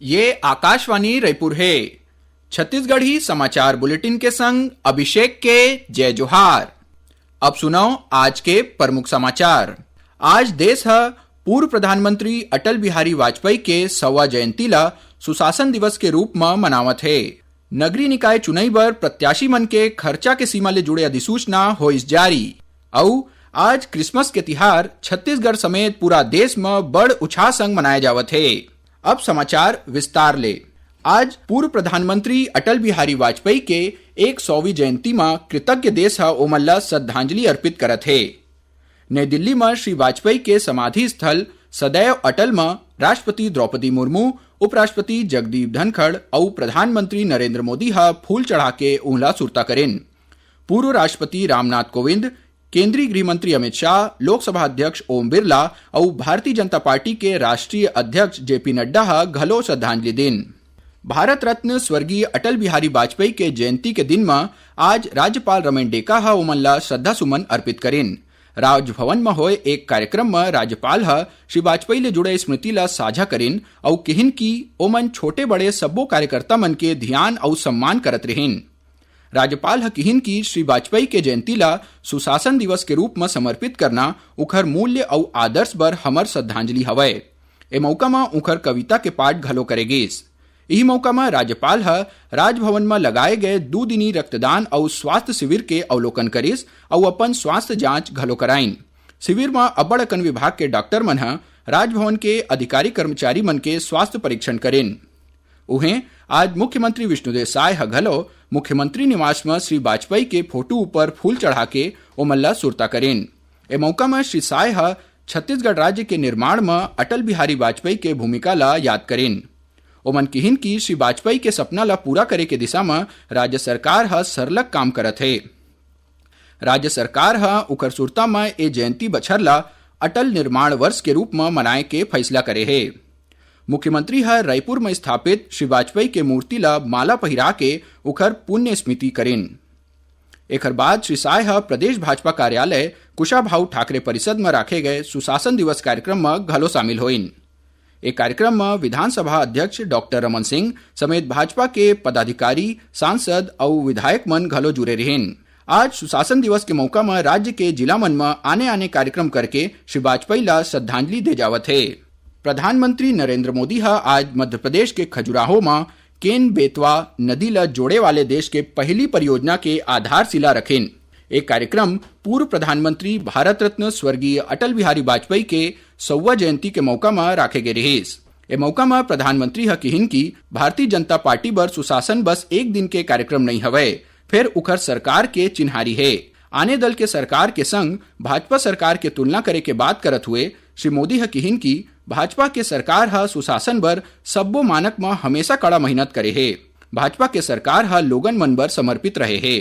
ये आकाशवाणी रायपुर है। छत्तीसगढ़ी समाचार बुलेटिन के संग अभिषेक के जय जोहार। अब सुनो आज के प्रमुख समाचार। आज देश है पूर्व प्रधानमंत्री अटल बिहारी वाजपेयी के 100वां जयंती ला सुशासन दिवस के रूप में मनावत है। नगरीय निकाय चुनाई बर प्रत्याशी मन के खर्चा के सीमा ले जुड़े अधिसूचना होइस जारी। और आज क्रिसमस के तिहार छत्तीसगढ़ समेत पूरा देश में बड़ उत्साह संग मनाया जावत है। अब समाचार विस्तार ले। आज पूर्व प्रधानमंत्री अटल बिहारी वाजपेयी के 100वीं जयंती में कृतज्ञ देश है ओमन ला श्रद्धांजलि अर्पित करत है। नई दिल्ली में श्री वाजपेयी के समाधि स्थल सदैव अटल में राष्ट्रपति द्रौपदी मुर्मू, उपराष्ट्रपति जगदीप धनखड़ और प्रधानमंत्री नरेंद्र मोदी हा फूल चढ़ा के उहला सुरता करेन। पूर्व राष्ट्रपति रामनाथ कोविंद, केंद्रीय गृह मंत्री अमित शाह, लोकसभा अध्यक्ष ओम बिरला और भारतीय जनता पार्टी के राष्ट्रीय अध्यक्ष जेपी नड्डा हा घलो श्रद्धांजलि दिन। भारत रत्न स्वर्गीय अटल बिहारी वाजपेयी के जयंती के दिन में आज राज्यपाल रमेन डेका हा ओमन ला श्रद्धा सुमन अर्पित करेन। राजभवन में होए एक कार्यक्रम में राज्यपाल हा श्री वाजपेयी ले जुड़े स्मृति ला साझा करेन और कहिन की ओमन छोटे बड़े सब्बो कार्यकर्ता मन के ध्यान और सम्मान करत रहेन। राज्यपाल हा कहिन की श्री वाजपेयी के जयंती ला सुशासन दिवस के रूप में समर्पित करना उखर मूल्य और आदर्श बर हमर श्रद्धांजलि हवय। ए मौका में उखर कविता के पाठ घलो करेगेस। यही मौका में राज्यपाल हा राजभवन में लगाए गए 2 दिनी रक्तदान और स्वास्थ्य शिविर के अवलोकन करिस और अपन स्वास्थ्य जांच घलो कराइन। शिविर में अब्बड़ अकन विभाग के डॉक्टर मन हा राजभवन के अधिकारी कर्मचारी मन के स्वास्थ्य परीक्षण करेन। उहें आज मुख्यमंत्री विष्णुदेव साय हा घलो मुख्यमंत्री निवास में श्री वाजपेयी के फोटो ऊपर फूल चढ़ा के ओमन ला सुरता करेन। ए मौका में श्री साय हा छत्तीसगढ़ राज्य के निर्माण में अटल बिहारी वाजपेयी के भूमिका ला याद करेन। ओमन किहिन की श्री वाजपेयी के सपना ला पूरा करे के दिशा में राज्य सरकार हा सरलग काम करत है। राज्य सरकार हा उकर सुरता में ए जयंती बछर ला अटल निर्माण वर्ष के रूप में मनाए के फैसला करे है। मुख्यमंत्री हा रायपुर में स्थापित श्री वाजपेयी के मूर्ति ला माला पहिरा के उखर पुण्य स्मृति करेन। एकर बाद श्री साय हा प्रदेश भाजपा कार्यालय कुशाभाऊ ठाकरे परिषद में राखे गए सुशासन दिवस कार्यक्रम में घलो शामिल होइन। एक कार्यक्रम में विधानसभा अध्यक्ष डॉक्टर रमन सिंह समेत भाजपा के पदाधिकारी, सांसद और विधायक मन घलो जुड़े रहेन। आज सुशासन दिवस के मौका में राज्य के जिला मन में आने कार्यक्रम करके श्री वाजपेयी ला श्रद्धांजलि दे जावत है। प्रधानमंत्री नरेंद्र मोदी हा आज मध्य प्रदेश के खजुराहो में केन बेतवा नदी ला जोड़े वाले देश के पहली परियोजना के आधारशिला रखेन। एक कार्यक्रम पूर्व प्रधानमंत्री भारत रत्न स्वर्गीय अटल बिहारी वाजपेयी के 100वां जयंती के मौका में राखे गए रहीस। ए मौका में प्रधानमंत्री हा कहिन की भारतीय जनता पार्टी बर सुशासन बस एक दिन के कार्यक्रम नहीं हवय, फिर उखर सरकार के चिन्हारी है। आने दल के सरकार के संग भाजपा सरकार के तुलना करे के बात करत हुए श्री मोदी हा कहिन की भाजपा के सरकार हा सुशासन बर सब्बो मानक में हमेशा कड़ा मेहनत करे है। भाजपा के सरकार हा लोगन मन बर समर्पित रहे है।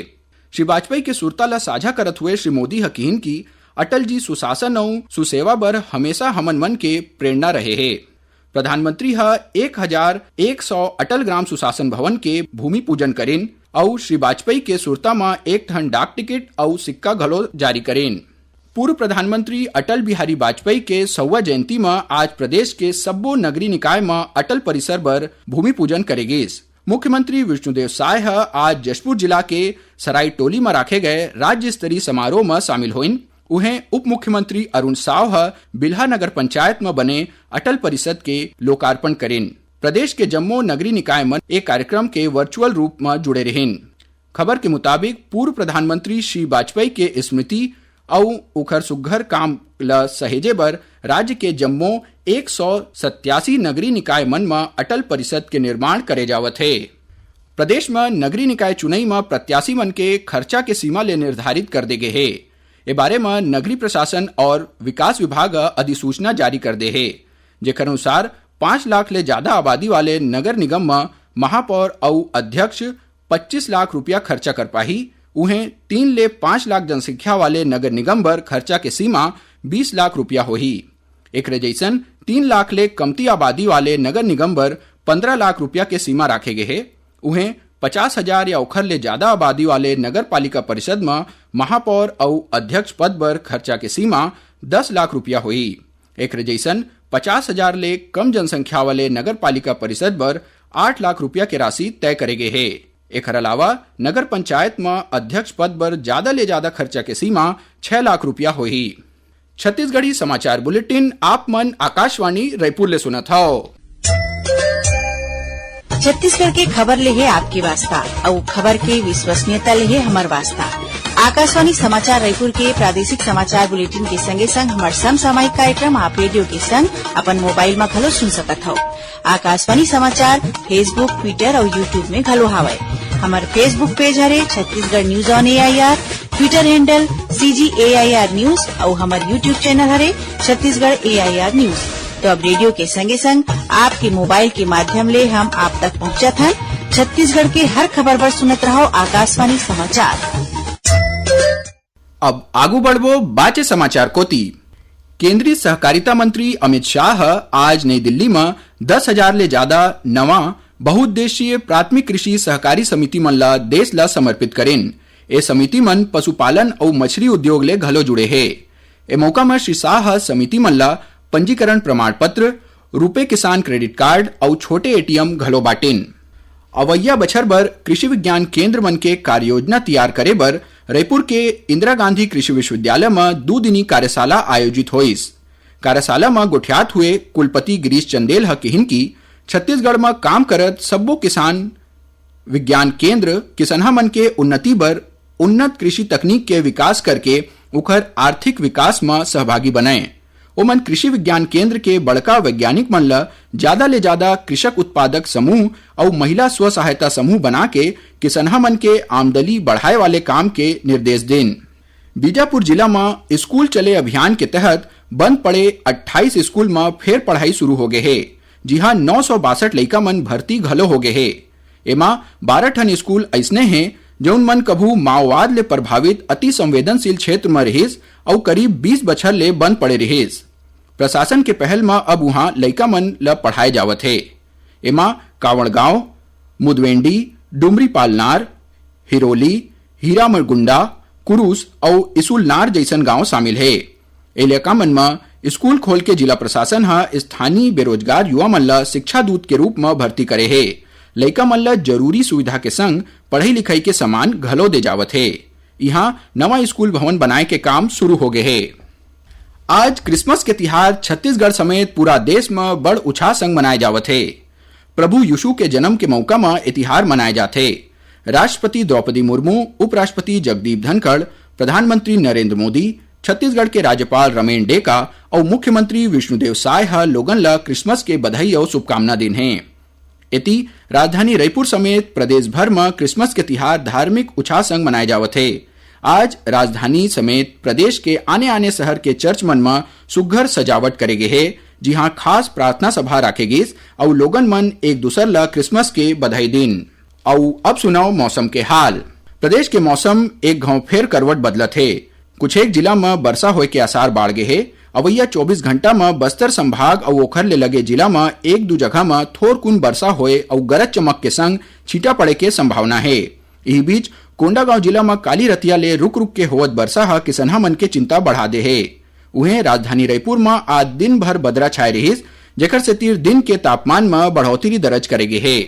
श्री वाजपेयी के सुरता ला साझा करत हुए श्री मोदी हा कहिन की अटल जी सुशासन और सुसेवा बर हमेशा हमन मन के प्रेरणा रहे है। प्रधानमंत्री हा 1100 अटल ग्राम सुशासन भवन के भूमि पूजन करेन और श्री वाजपेयी के सुरता में एक ठन डाक टिकट और सिक्का घलो जारी करेन। पूर्व प्रधानमंत्री अटल बिहारी वाजपेयी के 100वां जयंती में आज प्रदेश के सब्बो नगरीय निकाय में अटल परिसर बर भूमि पूजन करेगेस। मुख्यमंत्री विष्णुदेव साय हा आज जशपुर जिला के सराय टोली में राखे गए राज्य स्तरीय समारोह में शामिल होइन। उहें उप मुख्यमंत्री अरुण साव हा बिल्हा नगर पंचायत में बने अटल परिषद के लोकार्पण करेन। प्रदेश के जम्मू नगरीय निकाय मन एक कार्यक्रम के वर्चुअल रूप में जुड़े रहेन। खबर के मुताबिक पूर्व प्रधानमंत्री श्री वाजपेयी के स्मृति और उखर सुघर काम ला सहेजे बर राज्य के जम्मू 187 नगरीय निकाय मन में अटल परिषद के निर्माण करे जावत है। प्रदेश में नगरीय निकाय चुनाई में प्रत्याशी मन के खर्चा के सीमा ले निर्धारित कर दे गए है। ए बारे में नगरीय प्रशासन और विकास विभाग अधिसूचना जारी कर दे है, जेकर अनुसार 5 लाख ले ज्यादा आबादी वाले नगर निगम में महापौर और अध्यक्ष 25 लाख रुपया खर्चा कर पाही। उहें 3 ले 5 लाख जनसंख्या वाले नगर निगम बर खर्चा के सीमा 20 लाख रुपया होही। एक जैसन 3 लाख ले कमती आबादी वाले नगर निगम बर 15 लाख रुपया के सीमा राखे गए है। उहें 50,000 या ओखर ले ज्यादा आबादी वाले नगर पालिका परिषद में महापौर और अध्यक्ष पद पर खर्चा के सीमा 10 लाख रुपया हुई। एक जैसन 50,000 ले कम जनसंख्या वाले नगर पालिका परिषद बर 8 लाख रुपया के राशि तय करे गे हे। एकर अलावा नगर पंचायत में अध्यक्ष पद पर ज्यादा ले ज्यादा खर्चा के सीमा 6 लाख रुपया होही। छत्तीसगढ़ी समाचार बुलेटिन आप मन आकाशवाणी रायपुर ले सुनत हव। छत्तीसगढ़ के खबर ले है आपकी वास्ता और खबर के विश्वसनीयता ले है हमार वास्ता। आकाशवाणी समाचार रायपुर के प्रादेशिक समाचार बुलेटिन के संगे संग हमार समसामयिक कार्यक्रम आप रेडियो के संग अपन मोबाइल में घलो सुन सकत हो। आकाशवाणी समाचार फेसबुक, ट्विटर और यूट्यूब में घलो हावय। हमार Facebook page Hare Chhattisgarh news on AIR, Twitter handle CGAIR news और हमार यूट्यूब चैनल हरे छत्तीसगढ़ AIR न्यूज। तो अब रेडियो के संगे संग आपके मोबाइल के माध्यम ले हम आप तक पहुंचत हन। छत्तीसगढ़ के हर खबर पर सुनत रहो आकाशवाणी समाचार। अब आगू बढ़बो बाचे समाचार कोती। केंद्रीय सहकारिता मंत्री अमित शाह आज नई दिल्ली में 10,000 ले ज्यादा नवा बहुउद्देशीय प्राथमिक कृषि सहकारी समिति मन ला देश ला समर्पित करेन। ए समिति मन पशुपालन और मछली उद्योग ले घलो जुड़े हे। ए मौका में श्री शाह समिति मन ला पंजीकरण प्रमाण पत्र, रुपे किसान क्रेडिट कार्ड और छोटे ATM घलो बाटेन। अवैया बछर बर कृषि विज्ञान केंद्र मन के कार्य योजना तैयार करे बर रायपुर के इंदिरा गांधी कृषि विश्वविद्यालय में 2 दिनी कार्यशाला आयोजित होइस। कार्यशाला में गोठियात हुए कुलपति गिरीश चंदेल हकिहिन की छत्तीसगढ़ में काम करत सब्बो किसान विज्ञान केंद्र किसनहा मन के उन्नति बर उन्नत कृषि तकनीक के विकास करके उखर आर्थिक विकास में सहभागी बनाए। ओमन कृषि विज्ञान केंद्र के बड़का वैज्ञानिक मन ला ज्यादा ले ज्यादा कृषक उत्पादक समूह और महिला स्व सहायता समूह बना के किसनहा मन के आमदनी बढ़ाए वाले काम के निर्देश देन। बीजापुर जिला में स्कूल चले अभियान के तहत बंद पड़े 28 स्कूल में फिर पढ़ाई शुरू हो गए है। जी हाँ, 962 लइका मन भर्ती घलो हो गए है। एमा 12 ठन स्कूल ऐसने हैं जौन मन कभू माओवाद ले प्रभावित अति संवेदनशील क्षेत्र में रहिस और करीब 20 बछर ले बंद पड़े रहिस। प्रशासन के पहल में अब वहां लइका मन ला पढ़ाए जावत है। एमा कावड़गांव, मुदवेंडी, डुमरी पालनार, हिरोली, हीरामरगुंडा, कुरूस और इसुलनार जैसन गांव शामिल है। इलाका मन में स्कूल खोल के जिला प्रशासन हा स्थानीय बेरोजगार युवा मन ला शिक्षा दूत के रूप में भर्ती करे है। लइका मन ला जरूरी सुविधा के संग पढ़ाई लिखाई के सामान घलो दे जावत है। यहाँ नवा स्कूल भवन बनाए के काम शुरू हो गए है। आज क्रिसमस के तिहार छत्तीसगढ़ समेत पूरा देश में बड़ उत्साह संग मनाए जावत है। प्रभु यीशु के जन्म के मौका में ए तिहार मनाए जाते। राष्ट्रपति द्रौपदी मुर्मू, उपराष्ट्रपति जगदीप धनखड़, प्रधानमंत्री नरेंद्र मोदी, छत्तीसगढ़ के राज्यपाल रमेन डेका और मुख्यमंत्री विष्णुदेव साय हा लोगन ला क्रिसमस के बधाई और शुभकामना दिन है। इति राजधानी रायपुर समेत प्रदेश भर में क्रिसमस के तिहार धार्मिक उत्साह संग मनाए जावत है। आज राजधानी समेत प्रदेश के आने आने शहर के चर्च मन में सुघ्घर सजावट करे गे है। जी हाँ, खास प्रार्थना सभा राखे गिस और लोगन मन एक दूसर ला क्रिसमस के बधाई दिन। और अब सुनाओ मौसम के हाल। प्रदेश के मौसम एक घाव फेर करवट बदलत है। कुछ एक जिला में वर्षा होए के आसार बाढ़ गे है। अवैया 24 घंटा में बस्तर संभाग और ओखर ले लगे जिला में एक दो जगह में थोर कुन वर्षा होए और गरज चमक के संग छींटा पड़े के संभावना है। इस बीच कोंडागांव जिला में काली रतिया ले रुक रुक के होवत वर्षा हा किसनहा मन के चिंता बढ़ा दे है। उहे राजधानी रायपुर में आज दिन भर बदरा छाए रहिस, जेकर से तीर दिन के तापमान में बढ़ोतरी दर्ज करेगे है।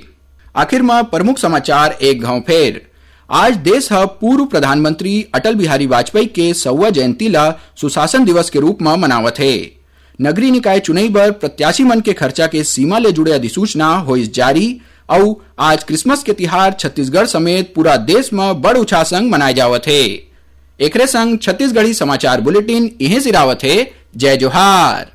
आखिर में प्रमुख समाचार एक घाव फेर। आज देश पूर्व प्रधानमंत्री अटल बिहारी वाजपेयी के 100वां जयंती ला सुशासन दिवस के रूप में मनावत है। नगरीय निकाय चुनाई बर प्रत्याशी मन के खर्चा के सीमा ले जुड़े अधिसूचना होइस जारी और आज क्रिसमस के तिहार छत्तीसगढ़ समेत पूरा देश में बड़ उत्साह संग मनाए जावत है। एकरे संग छत्तीसगढ़ी समाचार बुलेटिन इहे सिरावत है। जय जोहार।